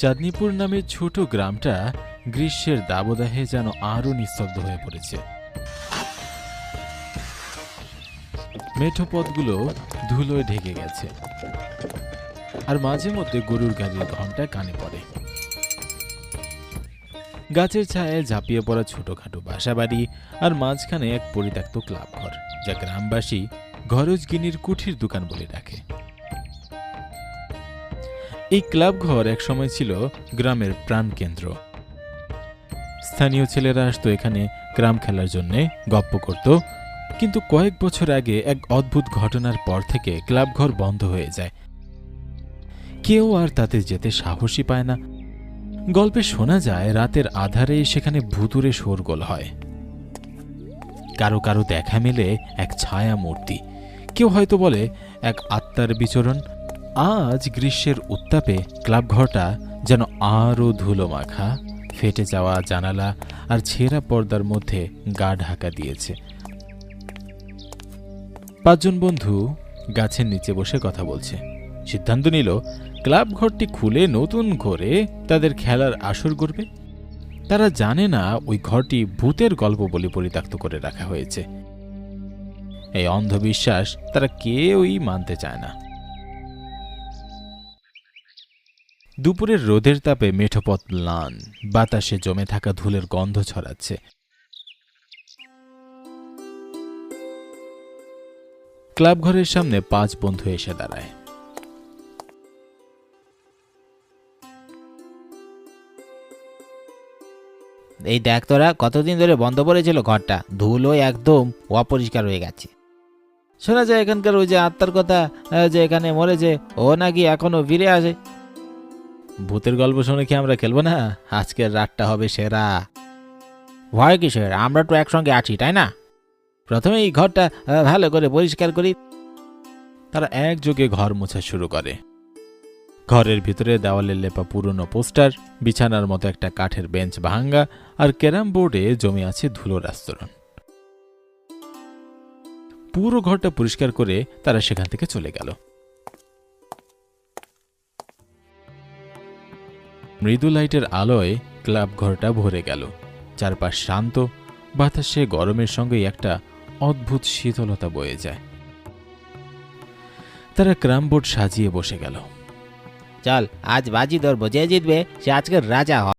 চাঁদনীপুর নামের ছোট গ্রামটা গ্রীষ্মের দাবদাহে যেন আরো নিস্তব্ধ হয়ে পড়েছে। মেঠো পথগুলো ধুলোয় ঢেকে গেছে, আর মাঝে মধ্যে গরুর গাড়ির ঘন্টা কানে পড়ে। গাছের ছায়ায় ঝাঁপিয়ে পড়া ছোটখাটো বাসাবাড়ি, আর মাঝখানে এক পরিত্যক্ত ক্লাব ঘর, যা গ্রামবাসী ঘরজগিনীর কুঠির দোকান বলে ডাকে। এই ক্লাব ঘর একসময় ছিল গ্রামের প্রাণকেন্দ্র। স্থানীয় ছেলেরা আসতো এখানে গ্রাম খেলার জন্য, গপ্প করত। কিন্তু কয়েক বছর আগে এক অদ্ভুত ঘটনার পর থেকে ক্লাব ঘর বন্ধ হয়ে যায়। কেউ আর তাতে যেতে সাহসী পায় না। গল্পে শোনা যায় রাতের আধারে সেখানে ভুতুড়ে শোরগোল হয়। কারো কারো দেখা মেলে এক ছায়া মূর্তি, কেউ হয়তো বলে এক আত্মার বিচরণ। আজ গ্রীষ্মের উত্তাপে ক্লাব ঘরটা যেন আরও ধুলো মাখা, ফেটে যাওয়া জানালা আর ছেঁড়া পর্দার মধ্যে গা ঢাকা দিয়েছে। পাঁচজন বন্ধু গাছের নিচে বসে কথা বলছে। সিদ্ধান্ত নিল ক্লাব ঘরটি খুলে নতুন করে তাদের খেলার আসর করবে। তারা জানে না ওই ঘরটি ভূতের গল্প বলে পরিত্যক্ত করে রাখা হয়েছে। এই অন্ধবিশ্বাস তারা কেউই মানতে চায় না। দুপুরের রোদের তাপে মেঠো পথ ম্লান, বাতাসে জমে থাকা ধুলের গন্ধ ছড়াচ্ছে। ক্লাব ঘরের সামনে পাঁচ বন্ধু এসে দাঁড়ায়। এই দেখ তোরা, কতদিন ধরে বন্ধ পড়েছিল ঘরটা, ধুলো একদম অপরিষ্কার হয়ে গেছে। শোনা যায় এখানকার ওই যে আত্মার কথা, যে এখানে মরেছে, ও নাকি এখনো ফিরে আসে। ভূতের গল্প শুনে কি আমরা খেলবো না? আজকের রাতটা হবে সেরা। ভয় কিসের, আমরা তো একসঙ্গে আছি, তাই না? প্রথমে এই ঘরটা ভালো করে পরিষ্কার করি। তারা একযোগে ঘর মোছা শুরু করে। ঘরের ভিতরে দেওয়ালে লেপা পুরনো পোস্টার, বিছানার মতো একটা কাঠের বেঞ্চ ভাঙ্গা, আর ক্যারাম বোর্ডে জমে আছে ধুলোর আস্তরণ। পুরো ঘরটা পরিষ্কার করে তারা সেখান থেকে চলে গেল। মৃদু লাইটের আলোয় ক্লাব ঘরটা ভরে গেল। চারপাশ শান্ত, বাতাসে গরমের সঙ্গে একটা অদ্ভুত শীতলতা বয়ে যায়। তারা ক্যারাম বোর্ড সাজিয়ে বসে গেল। চল, আজ বাজি ধরবো, যে জিতবে সে আজকের রাজা হয়।